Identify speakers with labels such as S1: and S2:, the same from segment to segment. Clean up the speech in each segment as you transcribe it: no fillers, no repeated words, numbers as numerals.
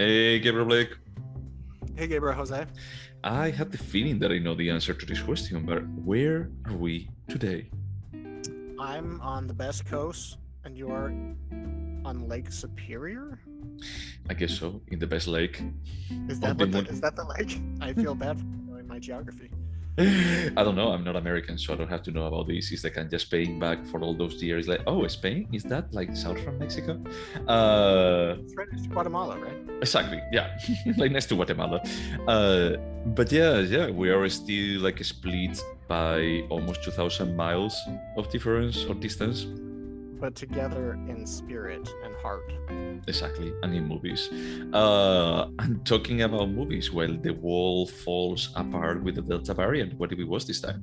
S1: Hey, Gabriel Blake.
S2: Hey, Gabriel Jose.
S1: I have the feeling that I know the answer to this question, but where are we today?
S2: I'm on the Best Coast, and you are on Lake Superior?
S1: I guess so, in the best lake.
S2: Is that the lake? I feel bad for knowing my geography.
S1: I don't know. I'm not American, so I don't have to know about this. It's like I'm just paying back for all those years. Like, oh, Spain? Is that like south from Mexico?
S2: It's right next to Guatemala, right?
S1: Exactly. Yeah, like next to Guatemala. But yeah, we are still like split by almost 2,000 miles of difference or distance.
S2: But together in spirit and heart.
S1: Exactly, and in movies. And talking about movies, well, the world falls apart with the Delta variant. What did we watch this time?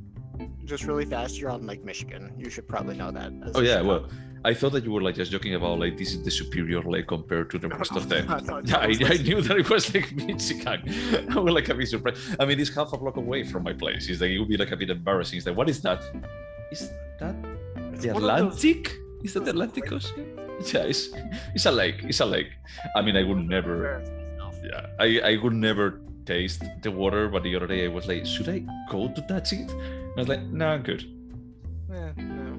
S2: Just really fast, you're on Lake Michigan. You should probably know that.
S1: Oh yeah, well, I thought that you were like just joking about like this is the superior lake compared to the rest of them. I knew that it was like Michigan. I was like a bit surprised. I mean, it's half a block away from my place. It's like it would be like a bit embarrassing. It's like, what is that? Is that the Atlantic? Is that the Atlantic Ocean? Yeah, it's a lake. It's a lake. I mean, I would never. Yeah, I would never taste the water. But the other day I was like, should I go to touch it? I was like, no, I'm good.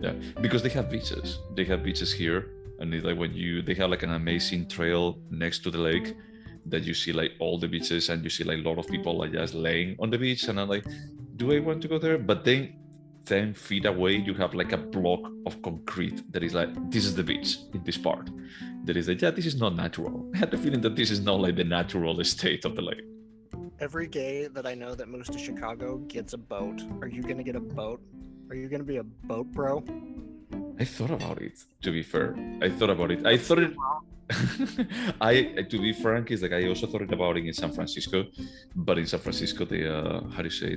S1: Yeah, because they have beaches. They have beaches here, and it's like they have like an amazing trail next to the lake that you see like all the beaches, and you see like a lot of people like just laying on the beach, and I'm like, do I want to go there? But then 10 feet away, you have like a block of concrete that is like, this is the beach in this part. That is like, yeah, this is not natural. I had the feeling that this is not like the natural state of the lake.
S2: Every gay that I know that moves to Chicago gets a boat. Are you going to get a boat? Are you going to be a boat bro?
S1: I thought about it, to be fair. I thought about it. I thought it... to be frank, is like I also thought about it in San Francisco, but in San Francisco, how do you say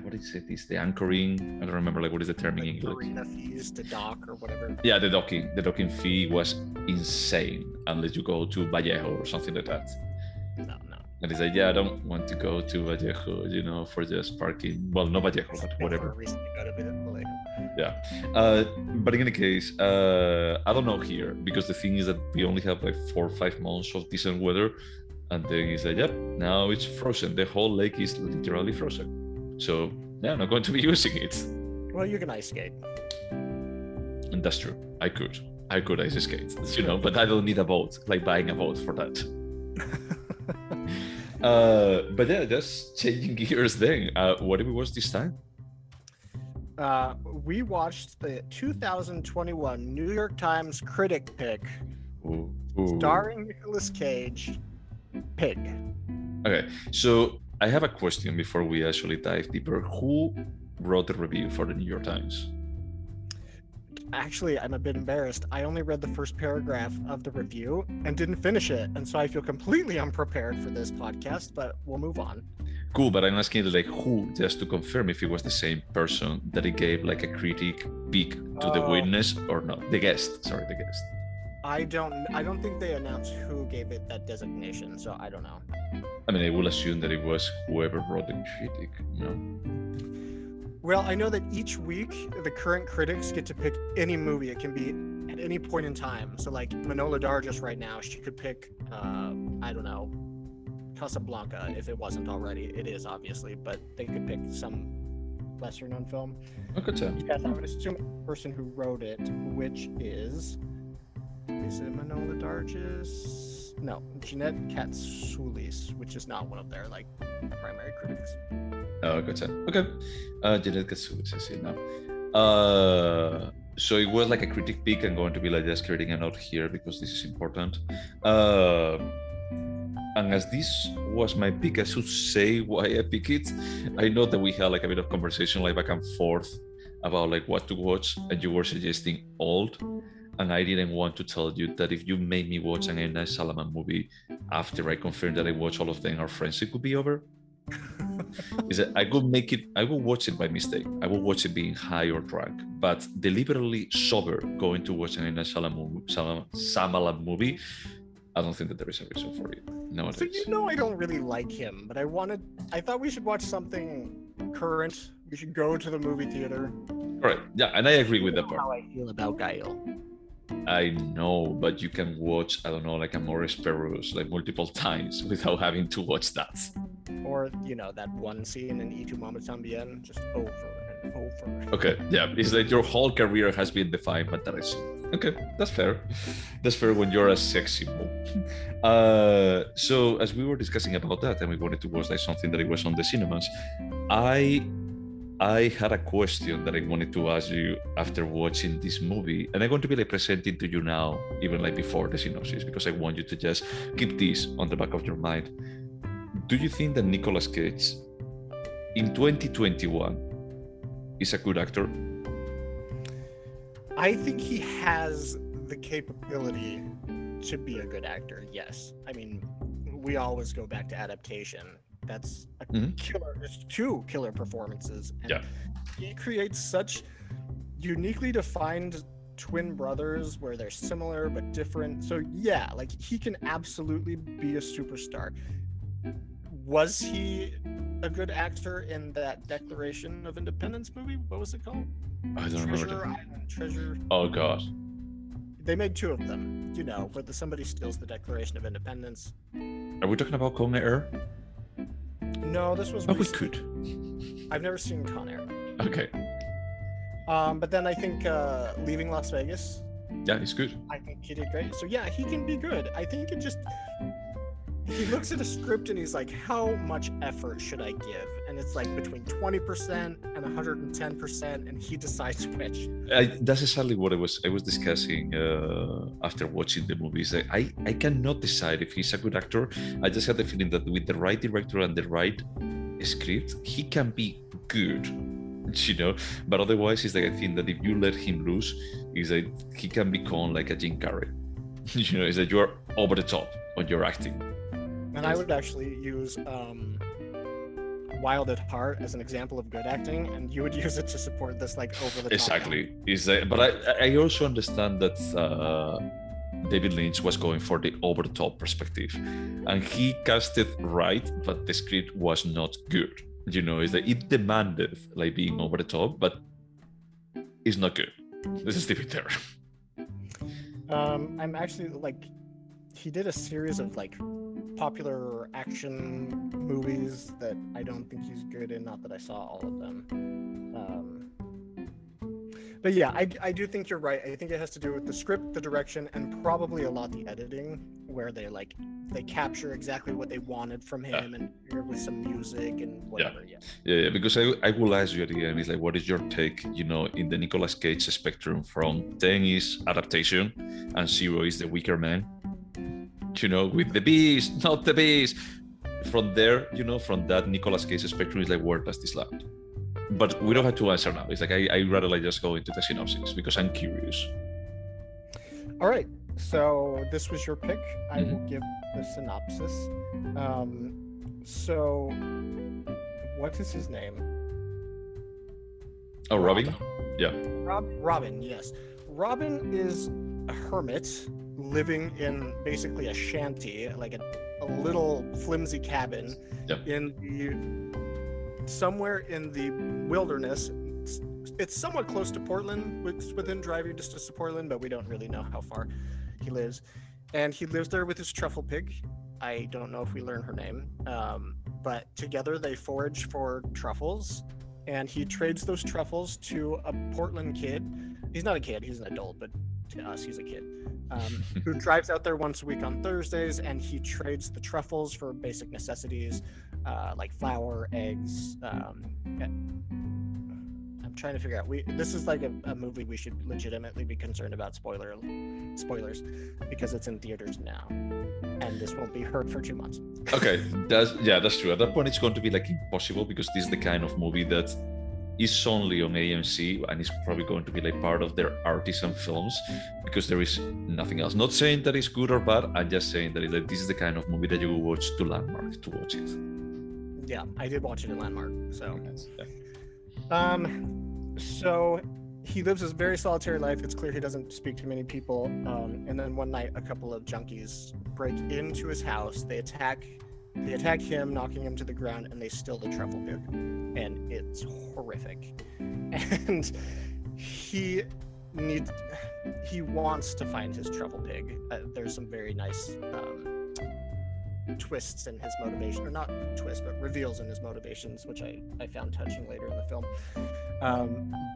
S1: what do you say this? The anchoring. I don't remember like what is the term in English.
S2: Marina fees to dock or whatever.
S1: Yeah, the docking fee was insane unless you go to Vallejo or something like that.
S2: No.
S1: And it's like, yeah, I don't want to go to Vallejo, for just parking. Well, not Vallejo, but whatever. Yeah, but in any case, I don't know here, because the thing is that we only have like 4 or 5 months of decent weather, and then it's like, yep, now it's frozen. The whole lake is literally frozen. So yeah, I'm not going to be using it.
S2: Well, you can ice skate.
S1: And that's true. I could ice skate, but I don't need a boat, like buying a boat for that. But yeah, just changing gears then. What did we watch this time?
S2: We watched the 2021 New York Times critic pick, starring Nicolas Cage, Pig.
S1: Okay, so I have a question before we actually dive deeper. Who wrote the review for the New York Times?
S2: Actually, I'm a bit embarrassed. I only read the first paragraph of the review and didn't finish it, and so I feel completely unprepared for this podcast, but we'll move on.
S1: Cool, but I'm asking like who, just to confirm if it was the same person that it gave like a critic peek to the witness or not. The guest.
S2: I don't think they announced who gave it that designation, so I don't know.
S1: I mean, I will assume that it was whoever wrote the critic,
S2: Well, I know that each week the current critics get to pick any movie. It can be at any point in time. So like Manohla Dargis right now, she could pick, I don't know, Casablanca if it wasn't already. It is obviously, but they could pick some lesser known film.
S1: Okay,
S2: yes, I would assume the person who wrote it, which is it Manohla Dargis? No, Jeanette Katsoulis, which is not one of their like primary critics.
S1: Oh, gotcha. Okay. Jeanette Katsoulis, I see now. So it was like a critic pick. I'm going to be like just creating a note here because this is important. And as this was my pick, I should say why I pick it. I know that we had like a bit of conversation like back and forth about like what to watch, and you were suggesting Old, and I didn't want to tell you that if you made me watch an M. Night Shyamalan movie after I confirmed that I watched all of them, our friendship would be over. Is that I will watch it by mistake. I will watch it being high or drunk, but deliberately sober going to watch an M. Night Shyamalan movie, I don't think that there is a reason for it nowadays.
S2: So I don't really like him, but I thought we should watch something current. We should go to the movie theater.
S1: Correct. Yeah, and I agree with that part.
S2: How I feel about Gael.
S1: I know, but you can watch, I don't know, like Amores Perros, like multiple times without having to watch that.
S2: Or, that one scene in Y Tu Mamá También, just over and over.
S1: Okay, yeah, it's like your whole career has been defined by that scene. Okay, that's fair. That's fair when you're a sex symbol. So as we were discussing about that, and we wanted to watch like something that it was on the cinemas, I had a question that I wanted to ask you after watching this movie, and I'm going to be like presenting to you now, even like before the synopsis, because I want you to just keep this on the back of your mind. Do you think that Nicolas Cage in 2021 is a good actor?
S2: I think he has the capability to be a good actor, yes. I mean, we always go back to adaptation. That's a killer. There's 2 killer performances. And he creates such uniquely defined twin brothers where they're similar but different. So yeah, like he can absolutely be a superstar. Was he a good actor in that Declaration of Independence movie? What was it called?
S1: I don't remember.
S2: Treasure.
S1: Oh God.
S2: They made 2 of them, where somebody steals the Declaration of Independence.
S1: Are we talking about Con Air?
S2: No, this was.
S1: Oh, we could.
S2: I've never seen Con Air.
S1: Okay.
S2: But then I think Leaving Las Vegas.
S1: Yeah, he's good.
S2: I think he did great. So yeah, he can be good. I think he looks at a script and he's like, how much effort should I give? And it's like between 20% and 110%, and he decides which.
S1: That's exactly what I was discussing after watching the movies. I cannot decide if he's a good actor. I just had the feeling that with the right director and the right script, he can be good. But otherwise, it's like I think that if you let him loose, is that he can become like a Jim Carrey. Is that you're over the top on your acting.
S2: And I would actually use Wild at Heart as an example of good acting, and you would use it to support this like over the top.
S1: Exactly. But I also understand that David Lynch was going for the over the top perspective, and he cast it right, but the script was not good. Is that it demanded like being over the top, but it's not good. Let's just leave it there.
S2: I'm actually like, he did a series of like popular action movies that I don't think he's good in. Not that I saw all of them. But yeah, I do think you're right. I think it has to do with the script, the direction, and probably a lot the editing, where they capture exactly what they wanted from him and with some music and whatever.
S1: Yeah. Because I will ask you at the end, is like, what is your take, in the Nicolas Cage spectrum from 10 is adaptation and 0 is the weaker man? With the beast, not the beast. From there, from that Nicolas Cage spectrum, is like, where does this land? But we don't have to answer now. It's like I'd rather like just go into the synopsis because I'm curious.
S2: All right. So this was your pick. I will give the synopsis. So what is his name?
S1: Oh, Robin? Yeah.
S2: Robin, yes. Robin is a hermit living in basically a shanty, like a little flimsy cabin somewhere in the wilderness. It's somewhat close to Portland, within driving distance to Portland, but we don't really know how far he lives. And he lives there with his truffle pig. I don't know if we learn her name, but together they forage for truffles, and he trades those truffles to a Portland kid. He's not a kid, he's an adult, but to us, he's a kid, who drives out there once a week on Thursdays, and he trades the truffles for basic necessities, like flour, eggs. I'm trying to figure out. This is like a movie we should legitimately be concerned about spoilers, because it's in theaters now, and this won't be heard for 2 months.
S1: Okay, that's true. At that point, it's going to be like impossible, because this is the kind of movie that is only on AMC, and it's probably going to be like part of their artisan films, because there is nothing else. Not saying that it's good or bad. I'm just saying that this is the kind of movie that you will watch to Landmark to watch it.
S2: Yeah, I did watch it in Landmark. So, so he lives this very solitary life. It's clear he doesn't speak to many people. And then one night, a couple of junkies break into his house. They attack him, knocking him to the ground, and they steal the truffle pig. And it's horrific. And he needs. he wants to find his truffle pig. There's some very nice twists in his motivation, or not twists, but reveals in his motivations, which I found touching later in the film.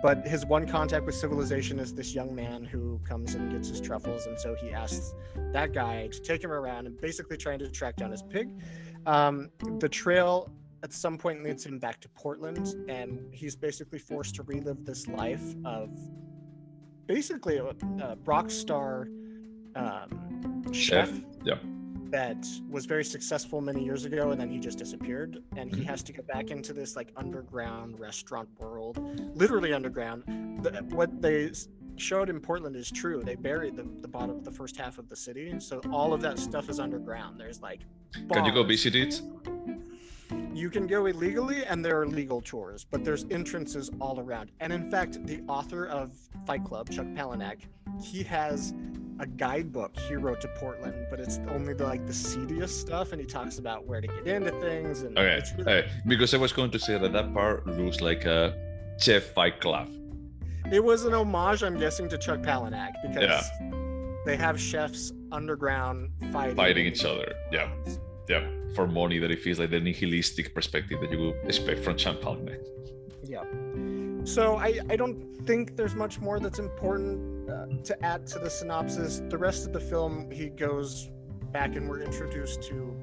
S2: But his one contact with civilization is this young man who comes and gets his truffles, and so he asks that guy to take him around and basically trying to track down his pig. The trail at some point leads him back to Portland, and he's basically forced to relive this life of basically a rock star chef.
S1: Yeah.
S2: That was very successful many years ago, and then he just disappeared, and he has to get back into this like underground restaurant world, literally underground. What they showed in Portland is true. They buried the bottom, the first half of the city, so all of that stuff is underground. There's like bars.
S1: Can you go visit it?
S2: You can go illegally, and there are legal tours, but there's entrances all around. And in fact, the author of Fight Club, Chuck Palahniuk, he has a guidebook he wrote to Portland, but it's only the seediest stuff, and he talks about where to get into things. And
S1: Okay,
S2: it's really...
S1: because I was going to say that part looks like a Chef Fight Club.
S2: It was an homage, I'm guessing, to Chuck Palahniuk, because they have chefs underground fighting
S1: each other. Yeah, for money, that it feels like the nihilistic perspective that you would expect from Chuck Palahniuk.
S2: Yeah. So I don't think there's much more that's important to add to the synopsis. The rest of the film, he goes back and we're introduced to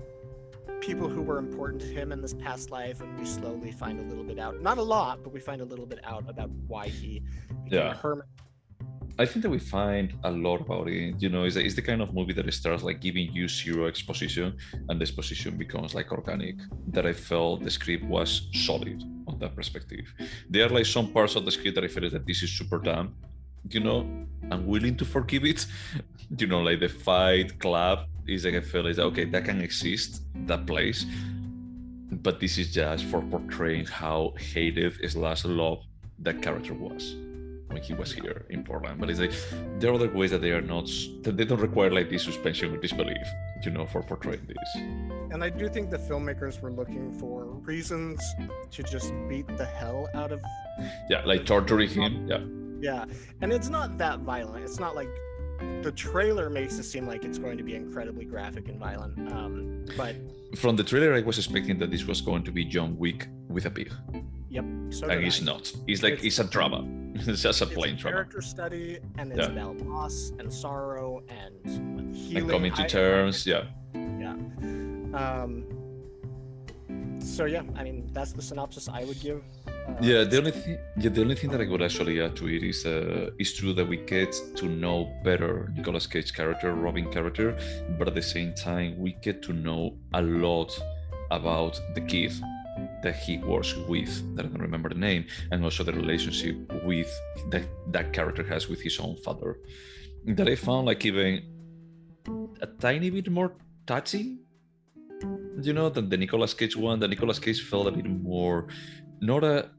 S2: people who were important to him in this past life, and we slowly find a little bit out. Not a lot, but we find a little bit out about why he became a hermit.
S1: I think that we find a lot about it. You know, it's the kind of movie that it starts like giving you zero exposition, and the exposition becomes like organic. That I felt the script was solid on that perspective. There are like some parts of the script that I feel that this is super dumb. You know, I'm willing to forgive it. You know, like the Fight Club is like, I feel like, okay, that can exist, that place, but this is just for portraying how hated / loved that character was when he was here in Portland. But it's like there are other ways that they don't require like this suspension of disbelief, you know, for portraying this.
S2: And I do think the filmmakers were looking for reasons to just beat the hell out of
S1: like torturing him.
S2: Yeah, and it's not that violent. It's not like the trailer makes it seem like it's going to be incredibly graphic and violent. But
S1: from the trailer, I was expecting that this was going to be John Wick with a pig.
S2: Yep. So
S1: and it's not. It's a drama. It's just a plain drama.
S2: Character study, and it's about loss and sorrow and healing.
S1: And coming to terms. Yeah.
S2: So yeah, I mean that's the synopsis I would give.
S1: The only thing that I would actually add to it is it's true that we get to know better Nicolas Cage character, Robin character, but at the same time we get to know a lot about the kid that he works with, that I don't remember the name, and also the relationship with that character has with his own father, that I found like even a tiny bit more touching, you know, than the Nicolas Cage one. The Nicolas Cage felt a bit more, not a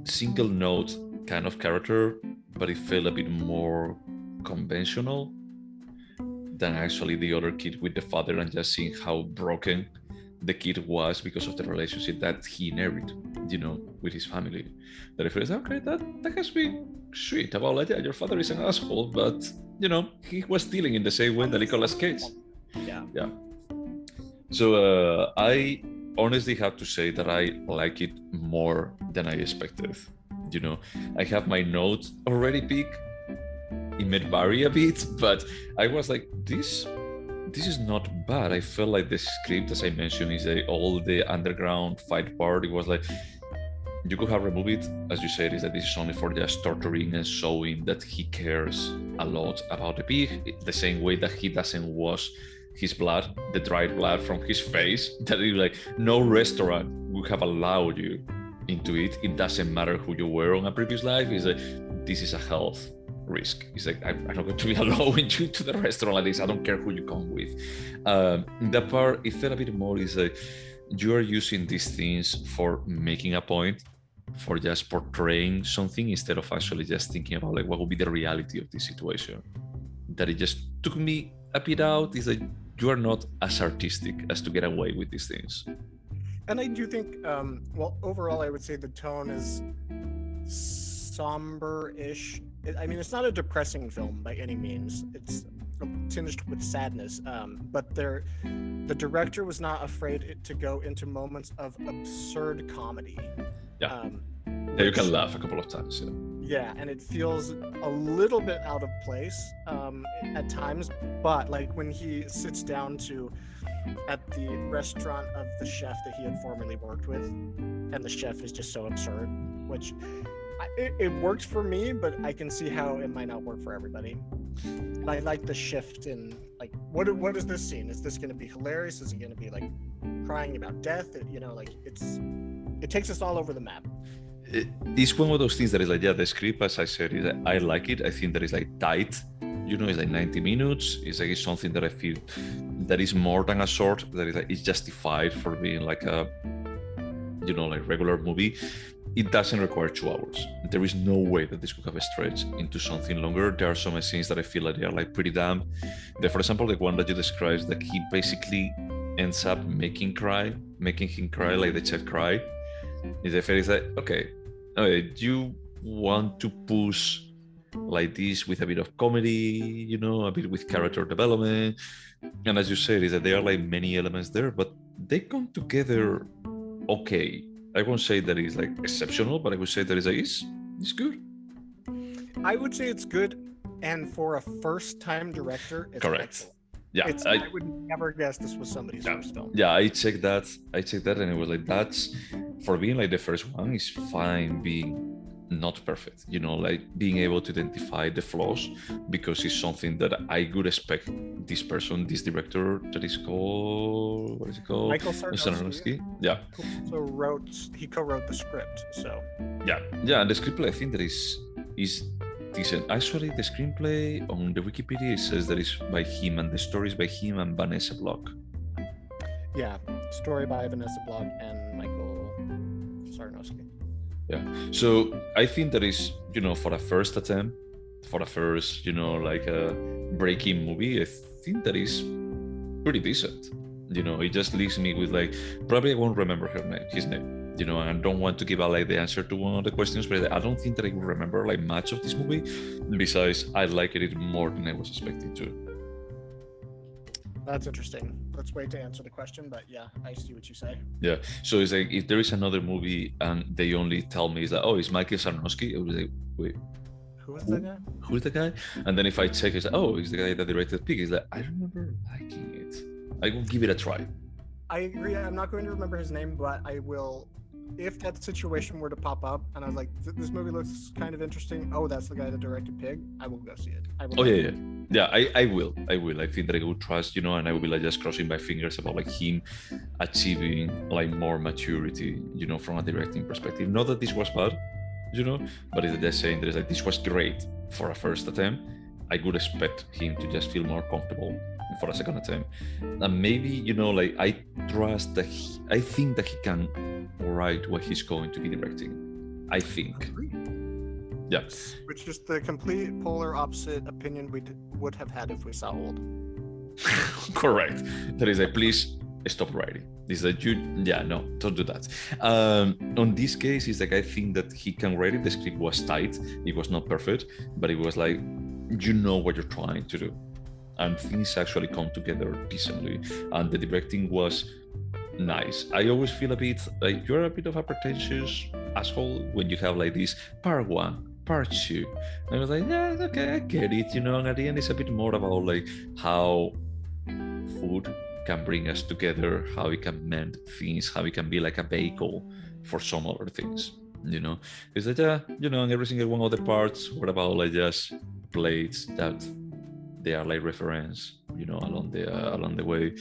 S1: single note kind of character, but it felt a bit more conventional than actually the other kid with the father, and just seeing how broken the kid was because of the relationship that he inherited, you know, with his family. That I feel like, okay, that has been sweet about like, yeah, your father is an asshole, but you know, he was dealing in the same way that Nicolas Cage. Yeah. So I honestly have to say that I like it more than I expected. You know, I have my notes already picked. It may vary a bit, but I was like, this is not bad. I felt like the script, as I mentioned, is all the underground fight part. It was like, you could have removed it, as you said, is that this is only for just torturing and showing that he cares a lot about the pig, the same way that he doesn't wash his blood, the dried blood from his face, that is like no restaurant would have allowed you into it. It doesn't matter who you were on a previous life. It's like, this is a health risk. It's like, I'm not going to be allowing you to the restaurant like this. I don't care who you come with. That part, it felt a bit more is like you are using these things for making a point, for just portraying something, instead of actually just thinking about like what would be the reality of this situation. That it just took me a bit out. Is like you are not as artistic as to get away with these things.
S2: And I do think, well, overall, I would say the tone is somber-ish I mean, it's not a depressing film by any means. It's tinged with sadness, but the director was not afraid to go into moments of absurd comedy.
S1: Yeah, you can laugh a couple of times.
S2: Yeah, and it feels a little bit out of place at times, but like when he sits down at the restaurant of the chef that he had formerly worked with, and the chef is just so absurd, which it worked for me, but I can see how it might not work for everybody. I like the shift in like what is this scene? Is this going to be hilarious? Is it going to be like crying about death? Like it takes us all over the map.
S1: It's one of those things that is like, yeah, the script, as I said, is I like it. I think that is like tight, it's like 90 minutes. It's like it's something that I feel that is more than a short, that is like it's justified for being like a like regular movie. It doesn't require 2 hours. There is no way that this could have stretched into something longer. There are some scenes that I feel like they are like pretty damp. For example, the one that you described, that he basically ends up making him cry, like the chef cry. Is like, okay, you want to push like this with a bit of comedy, a bit with character development. And as you said, is that there are like many elements there, but they come together okay. I won't say that it's like exceptional, but I would say that it's good.
S2: I would say it's good, and for a first-time director, it's
S1: correct.
S2: Excellent.
S1: Yeah,
S2: I would never guess this was somebody's first film.
S1: Yeah, I checked that, and it was like, that's for being like the first one is fine being not perfect, like being able to identify the flaws, because it's something that I would expect this director that is called, what is it called?
S2: Michael Sarnoski.
S1: Yeah.
S2: He co-wrote the script, so.
S1: Yeah, and the screenplay, I think that is decent. Actually, the screenplay on the Wikipedia, it says that it's by him, and the story is by him and Vanessa Block.
S2: Yeah, story by Vanessa Block and Michael Sarnoski.
S1: Yeah, so I think that is, for a first attempt, for a first, like a breaking movie, I think that is pretty decent. It just leaves me with like, probably I won't remember his name, and I don't want to give out like the answer to one of the questions, but I don't think that I will remember like much of this movie, besides I liked it more than I was expecting to.
S2: That's interesting. Let's wait to answer the question, but yeah, I see what you say.
S1: Yeah, so it's like if there is another movie and they only tell me, it's like, oh, it's Michael Sarnoski, I was like, wait,
S2: who is the guy?
S1: Who's the guy? And then if I check, it's like, oh, it's the guy that directed Pig. It's like, I remember liking it. I will give it a try.
S2: I agree. I'm not going to remember his name, but I will. If that situation were to pop up and I was like, this movie looks kind of interesting. Oh, that's the guy that directed Pig. I will go see it.
S1: Yeah, I will. I think that I will trust, and I will be like just crossing my fingers about like him achieving like more maturity, from a directing perspective. Not that this was bad, but it's just saying that it's like, this was great for a first attempt. I would expect him to just feel more comfortable for a second attempt, and maybe like I trust that I think that he can write what he's going to be directing. I think. Yeah.
S2: Which is the complete polar opposite opinion we would have had if we saw Old.
S1: Correct. That is please stop writing. This is no, don't do that. On this case, it's like I think that he can write it. The script was tight. It was not perfect, but it was like, what you're trying to do. And things actually come together decently. And the directing was nice. I always feel a bit like you're a bit of a pretentious asshole when you have like this part 1, part 2. And I was like, yeah, okay, I get it, and at the end it's a bit more about like how food can bring us together, how it can mend things, how it can be like a vehicle for some other things, It's like, and every single one of the parts were about like just plates that they are like reference, along the way.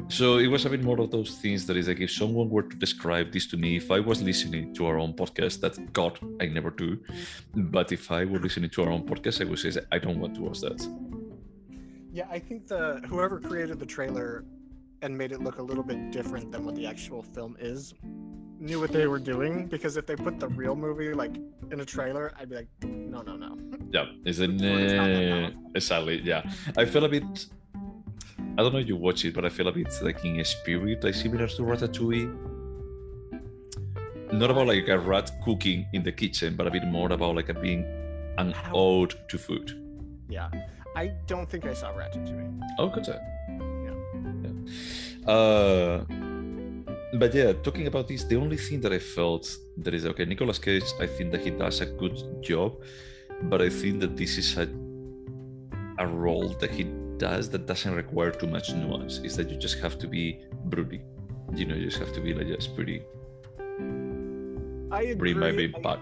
S1: So it was a bit more of those things that is like, if someone were to describe this to me, if I was listening to our own podcast, that God, I never do. But if I were listening to our own podcast, I would say, I don't want to watch that.
S2: Yeah, I think whoever created the trailer and made it look a little bit different than what the actual film is knew what they were doing, because if they put the real movie like in a trailer, I'd be like, no.
S1: Yeah, exactly. Yeah, I feel a bit. I don't know if you watch it, but I feel a bit like in a spirit, like similar to Ratatouille. Not about like a rat cooking in the kitchen, but a bit more about like being An ode to food.
S2: Yeah. I don't think I saw Ratatouille.
S1: Oh, good.
S2: Yeah.
S1: But yeah, talking about this, the only thing that I felt that is okay, Nicolas Cage, I think that he does a good job, but I think that this is a role that he does that doesn't require too much nuance. Is that you just have to be broody, you just have to be like just pretty.
S2: I agree.
S1: Bring my baby back.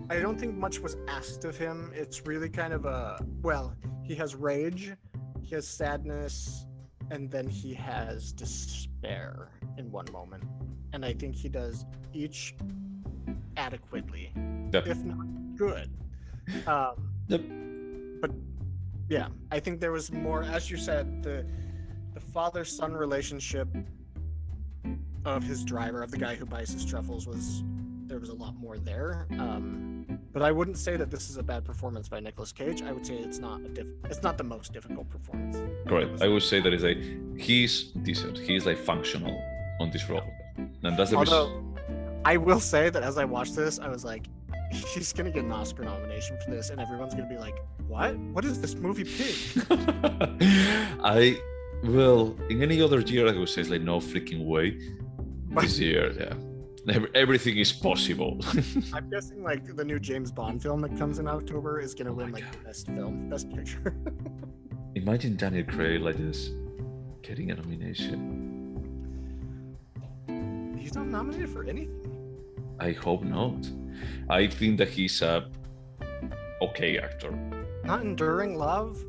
S2: I don't think much was asked of him. It's really kind of he has rage, he has sadness, and then he has despair in one moment. And I think he does each adequately, if not good. But yeah, I think there was more, as you said, the father-son relationship of his driver, of the guy who buys his truffles, there was a lot more there. But I wouldn't say that this is a bad performance by Nicolas Cage. I would say it's not the most difficult performance.
S1: Correct. I would say that he's decent. He's like functional on this role, and that's the reason.
S2: I will say that as I watched this, I was like, he's gonna get an Oscar nomination for this, and everyone's gonna be like, "What? What is this movie, Pig?"
S1: In any other year, I would say it's like no freaking way. This year, yeah. Everything is possible.
S2: I'm guessing like the new James Bond film that comes in October is gonna win like the best picture.
S1: Imagine Daniel Craig like this getting a nomination.
S2: He's not nominated for anything.
S1: I hope not. I think that he's a okay actor.
S2: Not Enduring Love?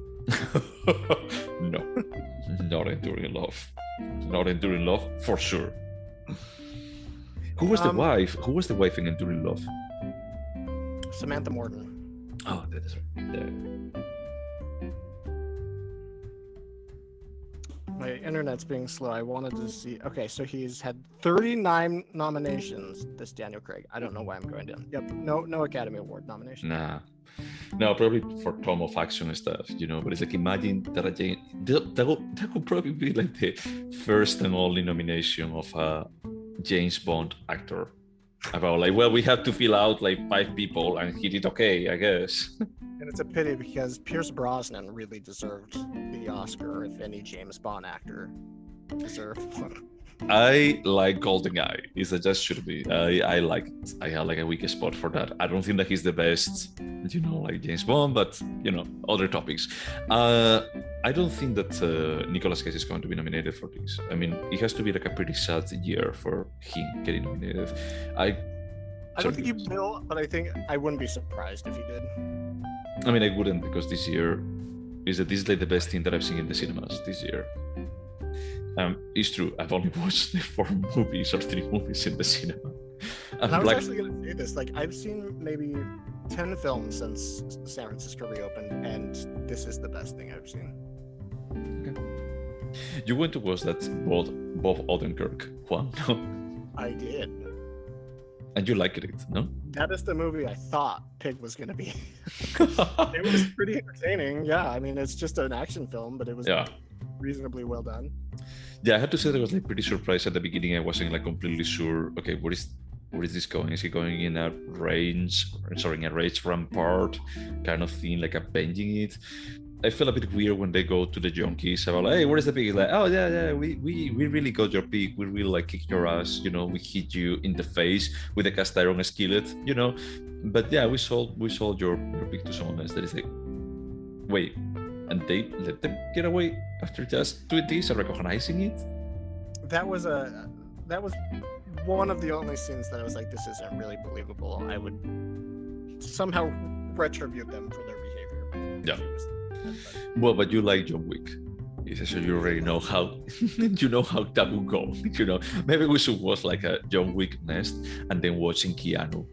S1: No, not Enduring Love. Not Enduring Love for sure. Who was the wife? Who was the wife in Enduring Love?
S2: Samantha Morton.
S1: Oh, that is right. There.
S2: My internet's being slow. I wanted to see. Okay, so he's had 39 nominations. This Daniel Craig. I don't know why I'm going down. Yep, no Academy Award nomination.
S1: Nah. No, probably for Tom of Action and stuff, But it's like, imagine that would probably be like the first and only nomination of a James Bond actor. About like, well, we have to fill out like 5 people, and he did okay, I guess.
S2: And it's a pity because Pierce Brosnan really deserved the Oscar if any James Bond actor deserved one.
S1: I like GoldenEye. It's just should be. I like it. I have like a weak spot for that. I don't think that he's the best, like James Bond, but other topics. I don't think that Nicolas Cage is going to be nominated for this. I mean, it has to be like a pretty sad year for him getting nominated. I
S2: don't think he will, but I think I wouldn't be surprised if he did.
S1: I mean, I wouldn't, because this year this is like the best thing that I've seen in the cinemas this year. It's true. I've only watched the 4 movies or 3 movies in the cinema.
S2: And I was actually going to say this. Like, I've seen maybe 10 films since San Francisco reopened, and this is the best thing I've seen.
S1: Okay. You went to watch that Bob Odenkirk one, no?
S2: I did.
S1: And you liked it, no?
S2: That is the movie I thought Pig was going to be. It was pretty entertaining. Yeah, I mean, it's just an action film, but it was reasonably well done.
S1: Yeah, I had to say that I was like pretty surprised at the beginning. I wasn't like completely sure. Okay, where is this going? Is he going in a rage rampart kind of thing, like avenging it? I feel a bit weird when they go to the junkies about, hey, where is the pig? It's like, oh yeah, we really got your pig. We really like kicked your ass. We hit you in the face with a cast iron skillet. But yeah, we sold your pig to someone else. That is like, wait. And they let them get away after just doing this and recognizing it?
S2: That was one of the only scenes that I was like, this isn't really believable. I would somehow retribute them for their behavior.
S1: Yeah. Well, but you like John Wick. So you already know how that would go. Maybe we should watch like a John Wick Nest and then watching Keanu.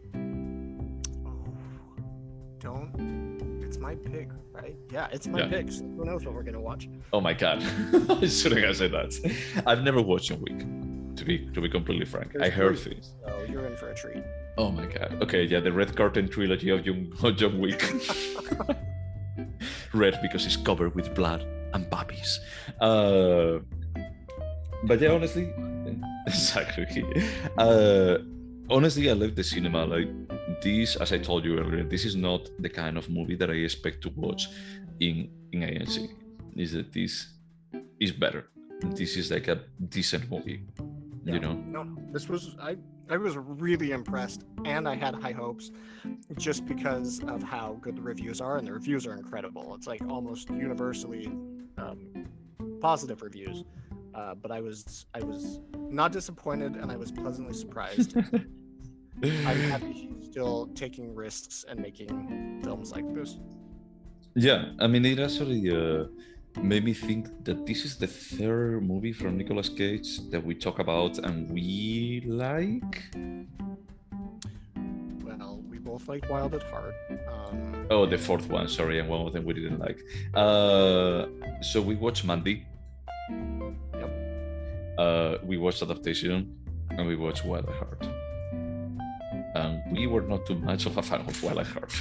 S2: It's my pick, right? Yeah, it's my pick. So who knows what we're gonna watch?
S1: Oh my god! I shouldn't have said that. I've never watched John Wick. To be completely frank, I heard things.
S2: So you're in for a treat.
S1: Oh my god. Okay, yeah, the Red Curtain trilogy of John Wick. Red because it's covered with blood and puppies. But yeah, honestly, exactly. honestly, I love the cinema. Like this, as I told you earlier, this is not the kind of movie that I expect to watch in ANC. Is that this is better? This is like a decent movie,
S2: Yeah.
S1: you know?
S2: No, this was I was really impressed, and I had high hopes, just because of how good the reviews are, and the reviews are incredible. It's like almost universally positive reviews. But I was not disappointed, and I was pleasantly surprised. I'm happy he's still taking risks and making films like this.
S1: Yeah, I mean, it actually made me think that this is the third movie from Nicolas Cage that we talk about and we like.
S2: Well, we both liked Wild at Heart.
S1: Oh, the fourth one, sorry, and one of them we didn't like. So we watched Mandy. We watched Adaptation, and we watched Wild at Heart. And we were not too much of a fan of Wild at Heart.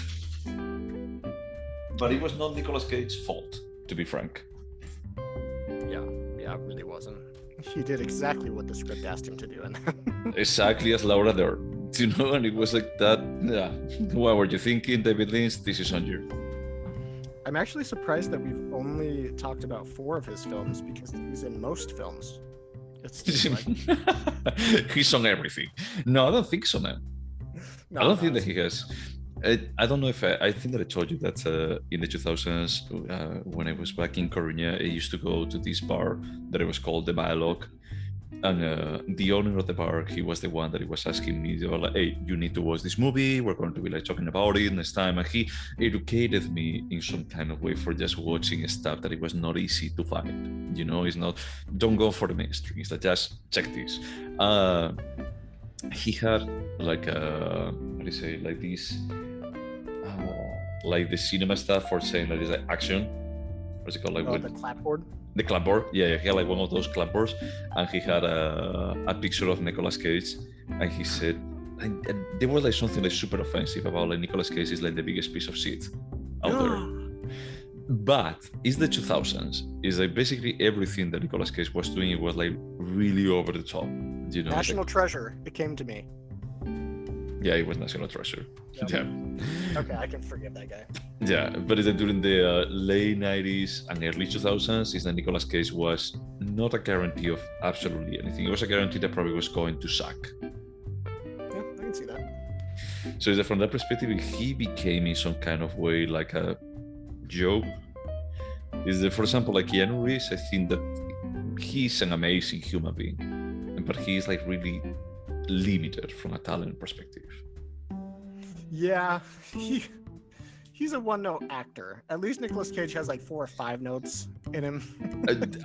S1: But it was not Nicolas Cage's fault, to be frank.
S2: Yeah, it really wasn't. He did exactly what the script asked him to do, and
S1: Exactly as Laura Dern, you know, and it was like that. Yeah, what were you thinking, David Lynch? This is on you.
S2: I'm actually surprised that we've only talked about 4 of his films, because he's in most films. It's just like...
S1: He's on everything. No, I don't think so, man.
S2: No,
S1: I don't think that he has. I don't know if I think that I told you that in the 2000s, when I was back in Coruña, I used to go to this bar that it was called The Dialogue. And the owner of the bar, he was the one that he was asking me, they were like, hey, you need to watch this movie. We're going to be like talking about it next time. And he educated me in some kind of way for just watching stuff that it was not easy to find. You know, it's not, don't go for the mainstream. It's like, just check this. He had like how do you say, like this, like the cinema stuff for saying that it's like action. What's it called? Like
S2: the clapboard?
S1: The clapboard, yeah, he had like one of those clapboards, and he had a picture of Nicolas Cage, and he said, and there was like something like super offensive about like Nicolas Cage is like the biggest piece of shit out there. But it's the 2000s. It's like basically everything that Nicolas Cage was doing, it was like really over the top. You know,
S2: National Treasure. It came to me.
S1: Yeah, it was National Treasure.
S2: Yep.
S1: Yeah.
S2: Okay, I can forgive that guy.
S1: Yeah, but it's during the late 90s and early 2000s, is that Nicolas Cage was not a guarantee of absolutely anything. It was a guarantee that probably was going to suck.
S2: Yeah, I can see that.
S1: So is that from that perspective, he became in some kind of way like a joke. Is that, for example, like Keanu Reeves, I think that he's an amazing human being, but he's like really limited from a talent perspective.
S2: Yeah, he's a one-note actor. At least Nicolas Cage has like 4 or 5 notes in him.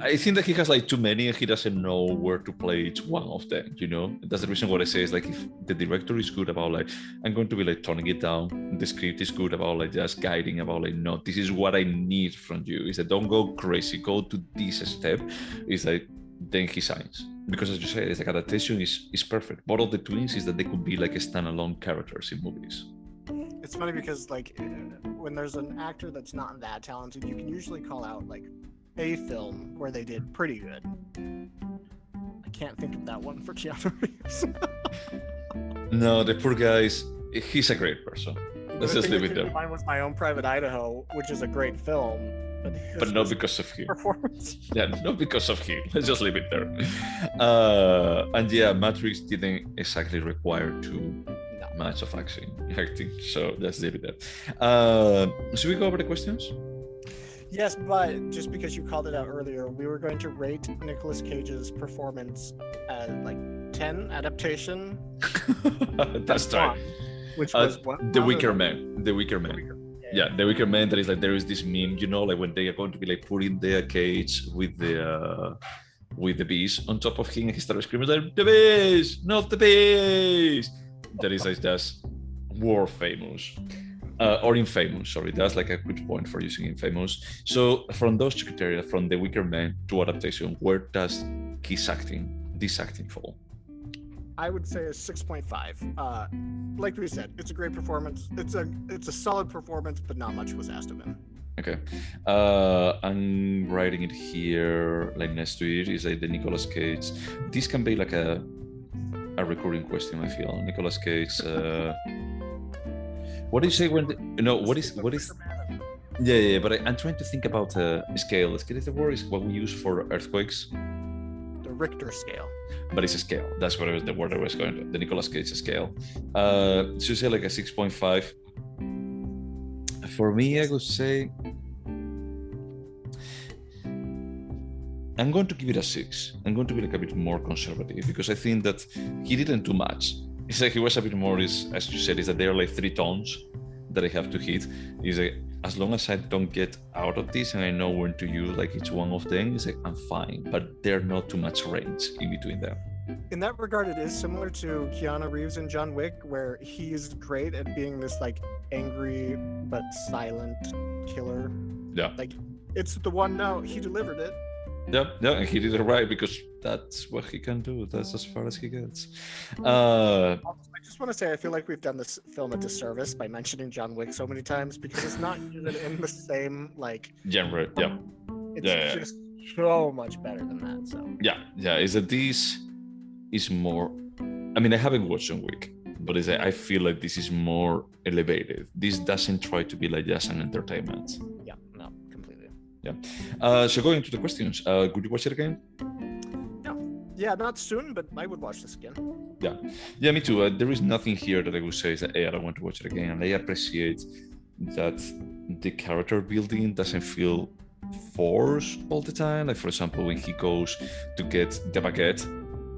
S1: I think that he has like too many and he doesn't know where to play each one of them, you know? That's the reason what I say is like, if the director is good about like, I'm going to be like toning it down, the script is good about like just guiding about like, no, this is what I need from you. Is that don't go crazy, go to this step. It's like, then he signs. Because as you say, it's like adaptation is perfect. Both of the twins is that they could be like standalone characters in movies.
S2: It's funny because like when there's an actor that's not that talented, you can usually call out like a film where they did pretty good. I can't think of that one for Keanu Reeves.
S1: No, the poor guys, he's a great person. Let's just leave it there.
S2: Mine was My Own Private Idaho, which is a great film.
S1: But not because of him.
S2: Performance.
S1: Yeah, not because of him. Let's just leave it there. And yeah, Matrix didn't exactly require too much of acting. So let's leave it there. Should we go over the questions?
S2: Yes, but just because you called it out earlier, we were going to rate Nicolas Cage's performance as like 10 adaptation.
S1: That's right.
S2: Which was what?
S1: The Wicker Man. The Wicker Man. Yeah, The Wicker Man. That is like, there is this meme, you know, like when they are going to be like putting the cage with the bees on top of him, and he started screaming like, the bees, not the bees. That is like just world famous. Or infamous, sorry. That's like a good point for using infamous. So from those two criteria, from The Wicker Man to adaptation, where does this acting fall?
S2: I would say a 6.5. Like we said, it's a great performance. It's a solid performance, but not much was asked of him.
S1: Okay. I'm writing it here, like next to it is like the Nicolas Cage. This can be like a a recurring question. I feel Nicolas Cage. What do you say when? What is? Yeah. But I'm trying to think about scale. Scale is the word. Is what we use for earthquakes.
S2: The Richter scale.
S1: But it's a scale. That's what the word I was going to. The Nicolas Cage scale. So you say like a 6.5. For me, I would say I'm going to give it a 6. I'm going to be like a bit more conservative because I think that he didn't do much. It's like he was a bit more, as you said, is that there are like 3 tones that I have to hit. Is like as long as I don't get out of this and I know when to use like each one of them, it's like I'm fine. But there's not too much range in between them.
S2: In that regard, it is similar to Keanu Reeves in John Wick, where he is great at being this like angry but silent killer.
S1: Yeah.
S2: Like it's the one note, he delivered it.
S1: Yeah, and he did it right because that's what he can do. That's as far as he gets. I
S2: just want to say I feel like we've done this film a disservice by mentioning John Wick so many times because it's not even in the same like
S1: genre. Yeah,
S2: it's just so much better than that. So
S1: yeah. Is that this is more? I mean, I haven't watched John Wick, but I feel like this is more elevated. This doesn't try to be like just an entertainment.
S2: Yeah, no, completely.
S1: Yeah. So going to the questions, could you watch it again?
S2: Yeah, not soon, but I would watch this again.
S1: Yeah, me too. There is nothing here that I would say that, hey, I don't want to watch it again. And I appreciate that the character building doesn't feel forced all the time. Like, for example, when he goes to get the baguette,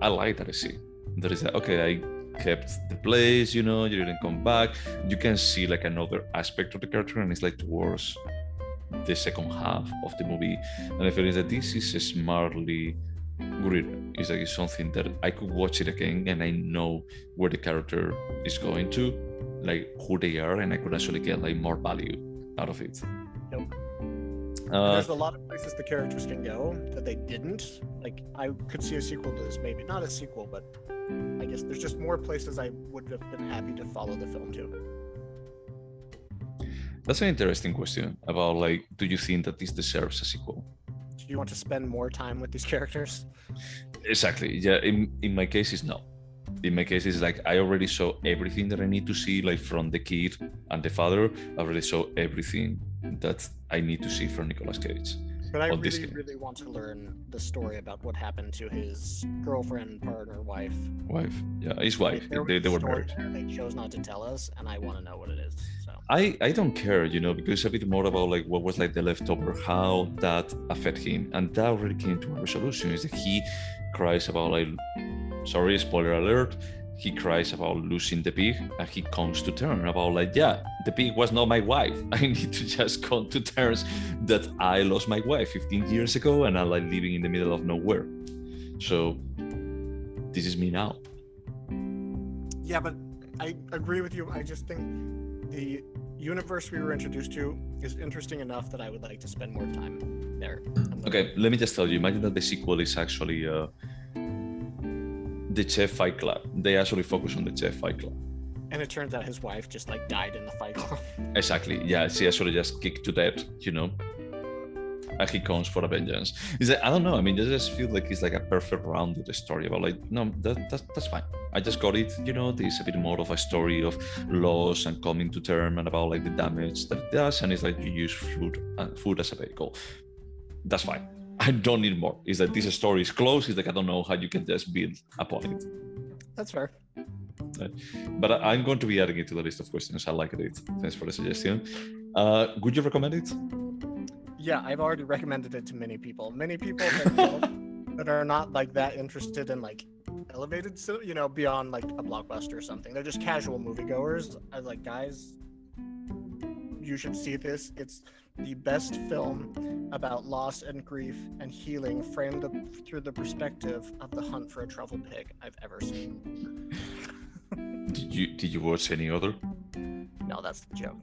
S1: I like that I see. There is okay, I kept the place, you didn't come back. You can see like another aspect of the character, and it's like towards the second half of the movie. And I feel that this is smartly written. It's like it's something that I could watch it again and I know where the character is going to, like who they are, and I could actually get like more value out of it.
S2: Nope. There's a lot of places the characters can go that they didn't. Like I could see a sequel to this, maybe not a sequel, but I guess there's just more places I would have been happy to follow the film to. That's
S1: an interesting question about like, do you think that this deserves a sequel?
S2: Do you want to spend more time with these characters?
S1: Exactly. Yeah. In my case, it's no. In my case, it's like I already saw everything that I need to see, like from the kid and the father. I already saw everything that I need to see from Nicolas Cage.
S2: But I really want to learn the story about what happened to his girlfriend, partner, wife.
S1: Yeah, his wife. They were married.
S2: They chose not to tell us, and I want to know what it is. So
S1: I don't care, because it's a bit more about like what was like the leftover, how that affected him, and that already came to a resolution. Is that he cries about like, sorry, spoiler alert. He cries about losing the pig, and he comes to terms about like, yeah, the pig was not my wife. I need to just come to terms that I lost my wife 15 years ago and I'm like living in the middle of nowhere. So this is me now.
S2: Yeah, but I agree with you. I just think the universe we were introduced to is interesting enough that I would like to spend more time there.
S1: Okay, let me just tell you, imagine that the sequel is actually the Chef Fight Club. They actually focus on the Chef Fight Club.
S2: And it turns out his wife just like died in the Fight Club.
S1: Exactly. Yeah, she actually just kicked to death, and he comes for a vengeance. It's like, I don't know. I mean, I just feel like it's like a perfect rounded story about like, no, that's fine. I just got it. There's a bit more of a story of loss and coming to terms and about like the damage that it does. And it's like you use food as a vehicle. That's fine. I don't need more. It's that this story is closed. It's like, I don't know how you can just build upon it.
S2: That's fair.
S1: But I'm going to be adding it to the list of questions. I like it. Thanks for the suggestion. Would you recommend it?
S2: Yeah, I've already recommended it to many people. Many people that are not like that interested in like elevated, beyond like a blockbuster or something. They're just casual moviegoers. I was like, guys, you should see this. It's the best film about loss and grief and healing framed through the perspective of the hunt for a truffle pig I've ever seen.
S1: Did you watch any other?
S2: No, that's the joke.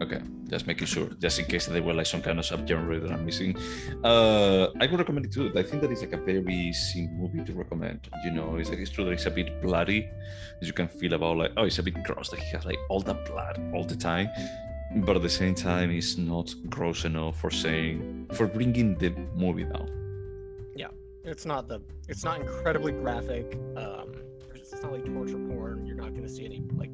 S1: Okay, just making sure, just in case they were like some kind of subgenre that I'm missing. I would recommend it too. I think that it's like a very simple movie to recommend. It's like, it's true that it's a bit bloody, as you can feel about like, oh, it's a bit gross. Like he has like all the blood all the time. But at the same time, it's not gross enough for bringing the movie down.
S2: Yeah, it's not incredibly graphic. It's not like torture porn. You're not going to see any like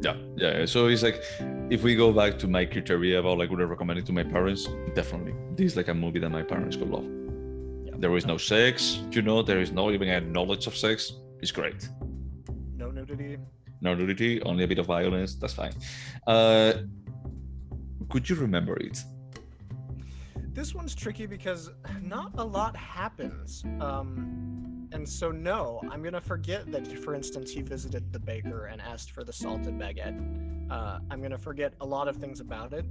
S1: Yeah. So it's like, if we go back to my criteria about like would I recommend it to my parents, definitely. This is like a movie that my parents could love.
S2: Yeah.
S1: There is no sex, there is no even a knowledge of sex. It's great.
S2: No nudity.
S1: No nudity, only a bit of violence. That's fine. Could you remember it?
S2: This one's tricky because not a lot happens. And so, no, I'm going to forget that, for instance, he visited the baker and asked for the salted baguette. I'm going to forget a lot of things about it.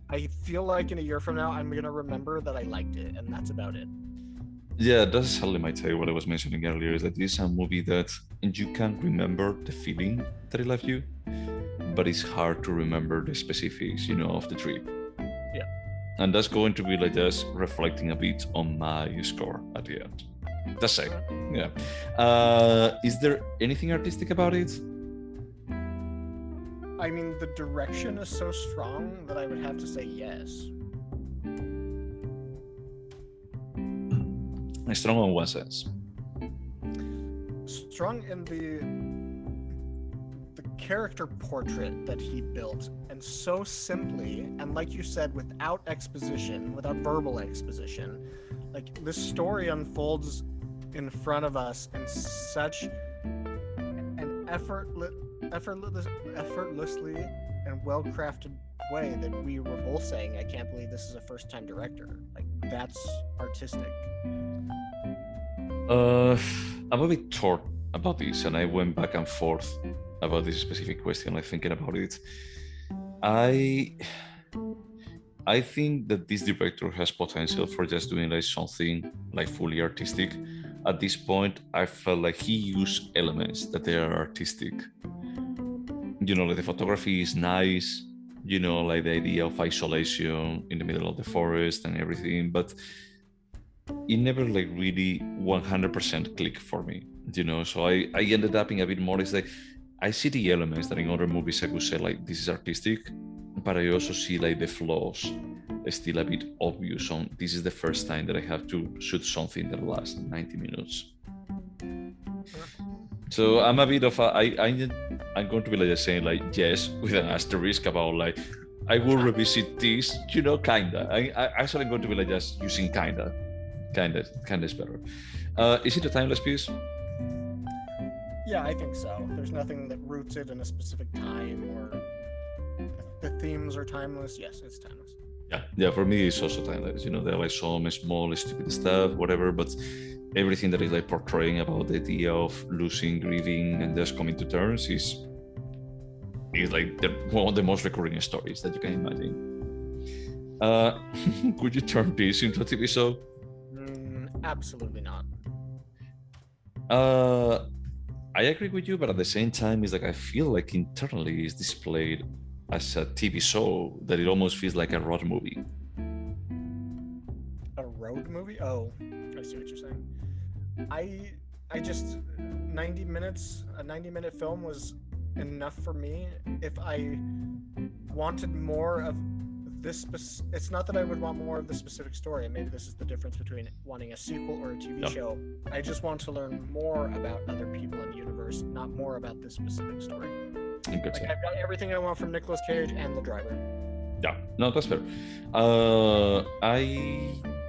S2: I feel like in a year from now, I'm going to remember that I liked it, and that's about it.
S1: Yeah, that's exactly my take. What I was mentioning earlier is that this is a movie that you can remember the feeling that it left you, but it's hard to remember the specifics, of the trip.
S2: Yeah.
S1: And that's going to be like just reflecting a bit on my score at the end. That's it. Yeah. Is there anything artistic about it?
S2: I mean, the direction is so strong that I would have to say yes.
S1: Strong in what sense?
S2: Strong in the character portrait that he built, and so simply, and like you said, without exposition, without verbal exposition, like this story unfolds in front of us in such an effortlessly and well-crafted way that we were both saying, I can't believe this is a first-time director. Like, that's artistic.
S1: I'm a bit torn about this, and I went back and forth about this specific question, like thinking about it. I think that this director has potential for just doing like something like fully artistic. At this point, I felt like he used elements that they are artistic. Like the photography is nice, like the idea of isolation in the middle of the forest and everything, but it never like really 100% clicked for me, so I ended up in a bit more, it's like, I see the elements that in other movies I would say like this is artistic, but I also see like the flaws still a bit obvious on this is the first time that I have to shoot something that lasts 90 minutes. So I'm a bit of I'm going to be like saying like yes with an asterisk about like I will revisit this, kinda. I actually going to be like just using kinda is better. Is it a timeless piece?
S2: Yeah, I think so. There's nothing that roots it in a specific time, or the themes are timeless. Yes, it's timeless.
S1: Yeah, for me it's also timeless. There are like some small stupid stuff, whatever, but everything that is like portraying about the idea of losing, grieving, and just coming to terms is like one of the most recurring stories that you can imagine. Could you turn this into a TV show?
S2: Absolutely not.
S1: I agree with you, but at the same time, it's like I feel like internally it's displayed as a TV show that it almost feels like a road movie.
S2: A road movie? Oh, I see what you're saying. I just 90 minutes, a 90-minute film was enough for me. If I wanted more of this, it's not that I would want more of the specific story, and maybe this is the difference between wanting a sequel or a TV show. I just want to learn more about other people in the universe, not more about this specific story. I've got everything I want from Nicolas Cage and The Driver.
S1: Yeah, no, that's fair. I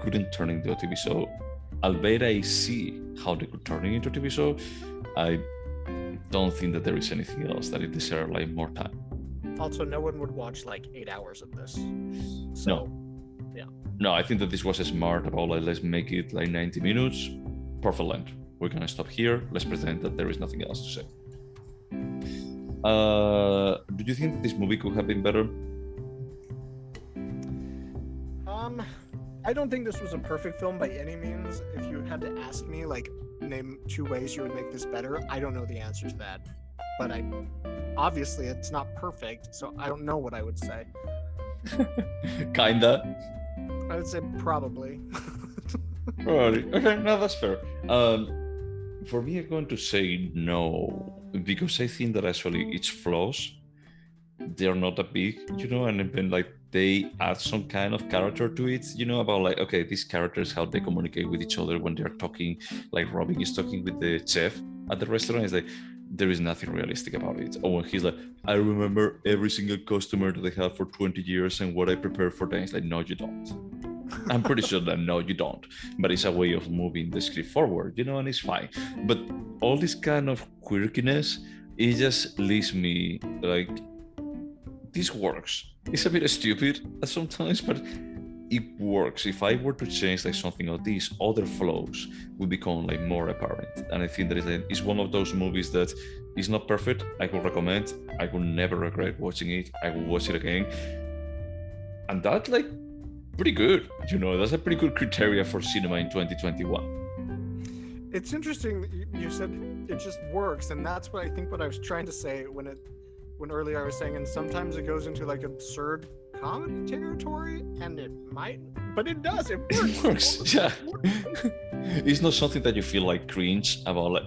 S1: couldn't turn into a TV show. Albeit I see how they could turn it into a TV show, I don't think that there is anything else that it deserves like more time.
S2: Also, no one would watch like 8 hours of this. So,
S1: No, I think that this was smart about like, let's make it like 90 minutes, perfect length. We're gonna stop here. Let's pretend that there is nothing else to say. Do you think that this movie could have been better?
S2: I don't think this was a perfect film by any means. If you had to ask me, like, name 2 ways you would make this better, I don't know the answer to that. But obviously it's not perfect, so I don't know what I would say.
S1: Kinda.
S2: I would say probably.
S1: Alright. Okay, no, that's fair. For me, I'm going to say no, because I think that actually its flaws, they're not that big, and then like they add some kind of character to it, about like, okay, these characters, how they communicate with each other when they're talking, like Robin is talking with the chef, at the restaurant, it's like there is nothing realistic about it. Or when he's like, I remember every single customer that I have for 20 years and what I prepare for them. It's like, no, you don't. I'm pretty sure that no, you don't. But it's a way of moving the script forward, and it's fine. But all this kind of quirkiness, it just leaves me like, this works. It's a bit stupid sometimes, but it works. If I were to change like something of these, other flows would become like more apparent. And I think that it's one of those movies that is not perfect. I would recommend. I will never regret watching it. I will watch it again. And that like pretty good. That's a pretty good criteria for cinema in 2021.
S2: It's interesting that you said it just works, and that's what I think what I was trying to say when earlier I was saying, and sometimes it goes into like absurd comedy territory, and it might, but it does. It works.
S1: Yeah. It's not something that you feel like cringe about, like,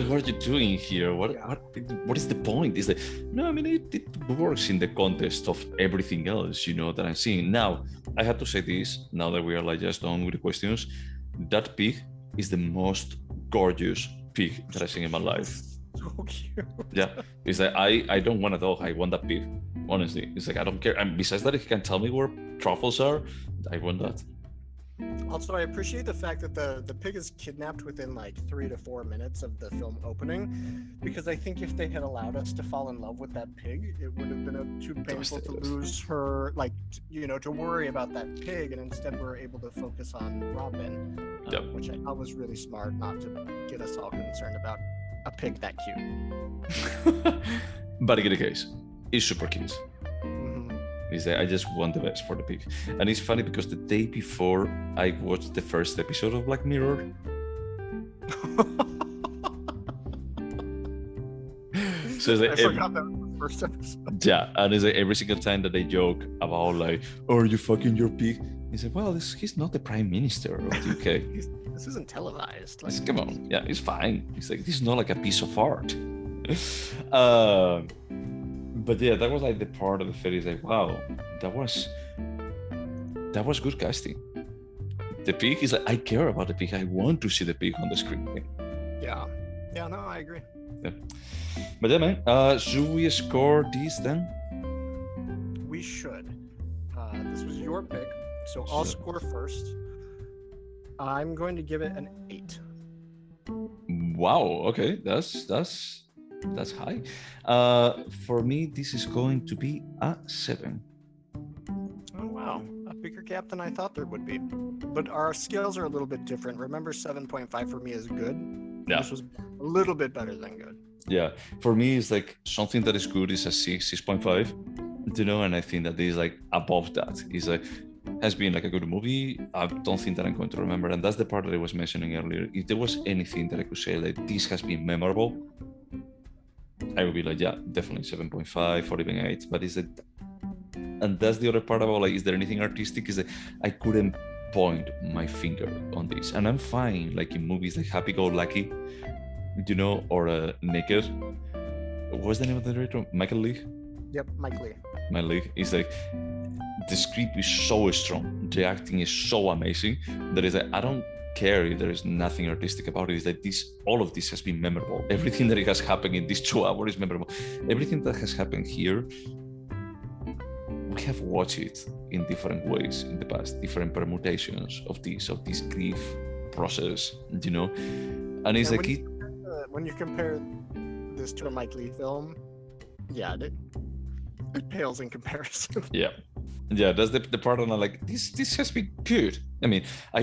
S1: what are you doing here? What is the point? It's like, no, I mean, it works in the context of everything else, that I'm seeing. Now, I have to say this, now that we are like just done with the questions, that pig is the most gorgeous pig that I've seen in my life.
S2: So cute.
S1: Yeah, it's like I don't want a dog. I want that pig. Honestly, it's like I don't care. And besides that, if he can tell me where truffles are, I want that.
S2: Also, I appreciate the fact that the pig is kidnapped within like 3 to 4 minutes of the film opening, because I think if they had allowed us to fall in love with that pig, it would have been too painful to lose her, like, to worry about that pig, and instead we're able to focus on Robin, which I thought was really smart, not to get us all concerned about a pig that cute.
S1: But in any case, it's super cute. Is that I just want the best for the pig. And it's funny because the day before I watched the first episode of Black Mirror, so it's like
S2: I forgot that was the first episode.
S1: Yeah, and it's like every single time that they joke about like, oh, are you fucking your pig? He said, well, he's not the prime minister of the UK.
S2: This isn't televised.
S1: Like, come on, yeah, it's fine. It's like, this is not like a piece of art. But yeah, that was like the part of the film is like, wow, that was good casting. The pig is like, I care about the pig. I want to see the pig on the screen.
S2: Yeah, no, I agree.
S1: Yeah. But yeah, man, should we score these then?
S2: We should. This was your pick, so I'll score first. I'm going to give it an 8.
S1: Wow, okay, that's high. For me, this is going to be a 7.
S2: Oh wow, a bigger gap than I thought there would be. But our scales are a little bit different. Remember, 7.5 for me is good.
S1: Yeah.
S2: This was a little bit better than good.
S1: Yeah, for me, it's like something that is good is a 6.5. And I think that is like above that. Is like has been like a good movie. I don't think that I'm going to remember, and that's the part that I was mentioning earlier. If there was anything that I could say like this has been memorable, I would be like, yeah, definitely 7.5 or even 8. But is it? And that's the other part about like, is there anything artistic? Is that I couldn't point my finger on this, and I'm fine. Like in movies like Happy Go Lucky, or Naked. What's the name of the director? Michael Lee.
S2: Yep, Mike Lee.
S1: My Lee is like, the script is so strong, the acting is so amazing that is like, I don't care if there is nothing artistic about it. Is that all of this has been memorable. Everything that has happened in these 2 hours is memorable. Everything that has happened here, we have watched it in different ways in the past, different permutations of this grief process, and it's like
S2: when you compare this to a Mike Lee film, yeah, it pales in comparison. Yeah,
S1: that's the part, and I'm like, this has been good. I mean, I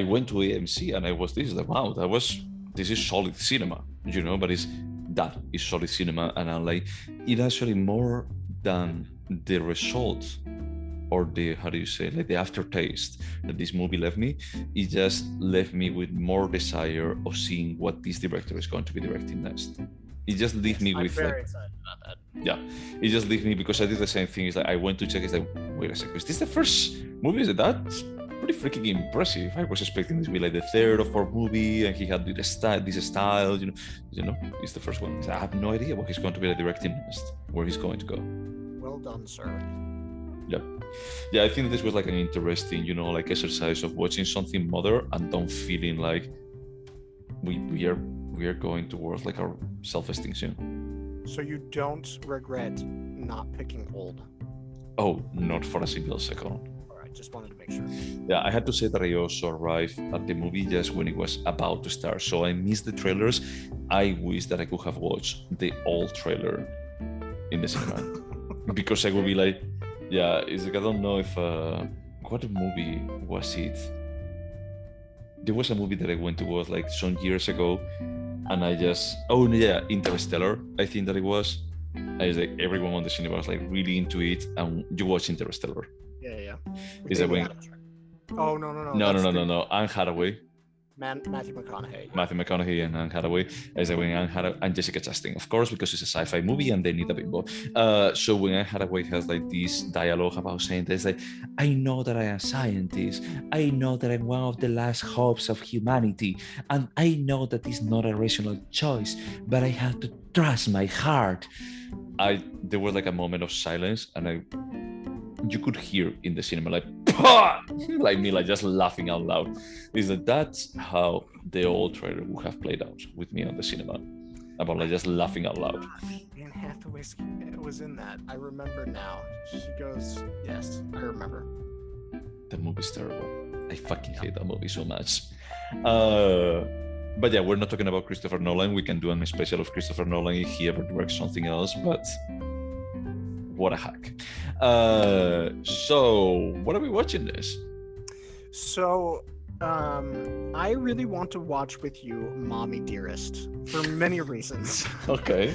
S1: went to AMC and I was like, wow, this is solid cinema, but is solid cinema, and I'm like, it actually more than the result or the, how do you say, like the aftertaste that this movie left me, it just left me with more desire of seeing what this director is going to be directing next. It just leaves me with
S2: very excited about that.
S1: Yeah, it just leaves me, because I did the same thing. It's like I went to check. It's like, wait a second, is this the first movie? Is that's pretty freaking impressive. I was expecting this to be like the 3rd or 4th movie, and he had this style. It's the first one. I have no idea what he's going to be directing next, where he's going to go.
S2: Well done, sir.
S1: Yeah, I think this was like an interesting, like exercise of watching something modern and don't feeling like we we are going towards like our self-extinction.
S2: So you don't regret not picking old?
S1: Oh, not for a single second.
S2: All right, just wanted to make sure.
S1: Yeah, I had to say that I also arrived at the movie just when it was about to start, so I missed the trailers. I wish that I could have watched the old trailer in the cinema because I would be like, yeah, it's like I don't know if what movie was it? There was a movie that I went to watch like some years ago, and I just Interstellar. I think that it was. I was like everyone on the cinema was like really into it, and you watch Interstellar.
S2: Yeah.
S1: Is that when?
S2: Oh no.
S1: Anne Hathaway.
S2: Matthew McConaughey.
S1: Matthew McConaughey and Anne Hathaway. Is that when Anne Hathaway and Jessica Chastain, of course, because it's a sci-fi movie and they need a bimbo. So when Anne Hathaway has like this dialogue about saying this, like, I know that I am a scientist. I know that I'm one of the last hopes of humanity, and I know that it's not a rational choice, but I have to trust my heart. There was like a moment of silence, and you could hear in the cinema like like me, like just laughing out loud. Is that's how the old trailer would have played out with me on the cinema, about like just laughing out loud.
S2: Anne Hathaway was in that. I remember now. She goes, yes, I remember.
S1: The movie's terrible. I fucking hate that movie so much. But yeah, we're not talking about Christopher Nolan. We can do a special of Christopher Nolan if he ever directs something else, but what a hack. So what are we watching this?
S2: So I really want to watch with you Mommy Dearest for many reasons.
S1: Okay.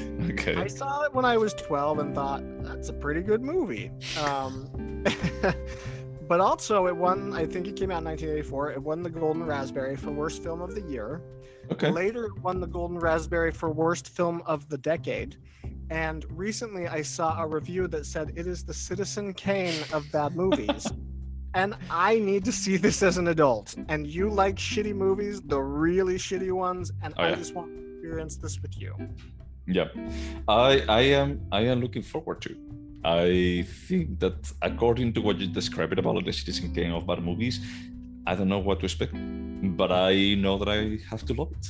S2: I saw it when I was 12 and thought, that's a pretty good movie. But also it won, I think it came out in 1984, it won the Golden Raspberry for Worst Film of the Year.
S1: Okay.
S2: Later it won the Golden Raspberry for Worst Film of the Decade. And recently I saw a review that said it is the Citizen Kane of bad movies. And I need to see this as an adult. And you like shitty movies, the really shitty ones, and I just want to experience this with you.
S1: Yeah. I am looking forward to. I think that according to what you described about the Citizen Kane of bad movies, I don't know what to expect, but I know that I have to love it.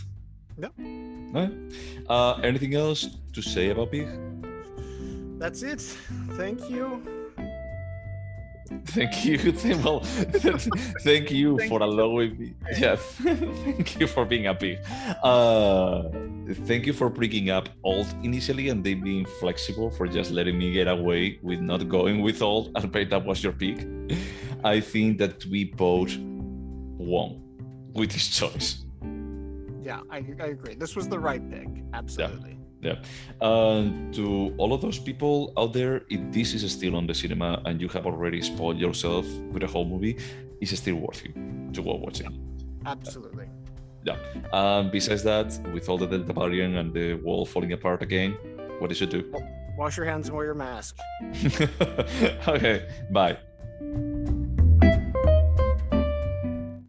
S2: Yeah.
S1: Anything else to say about Pig?
S2: That's it. Thank you.
S1: Thank you. Well, thank you for allowing me. Yeah, thank you for being a pig. Thank you for bringing up old initially and then being flexible for just letting me get away with not going with old. I bet that was your pick. I think that we both won with this choice.
S2: Yeah, I agree. This was the right pick. Absolutely.
S1: Yeah. To all of those people out there, if this is still on the cinema and you have already spoiled yourself with the whole movie, it's still worth it to go watch it.
S2: Absolutely.
S1: Yeah. Besides that, with all the Delta variant and the world falling apart again, what did you do?
S2: Wash your hands and wear your mask.
S1: Okay. Bye.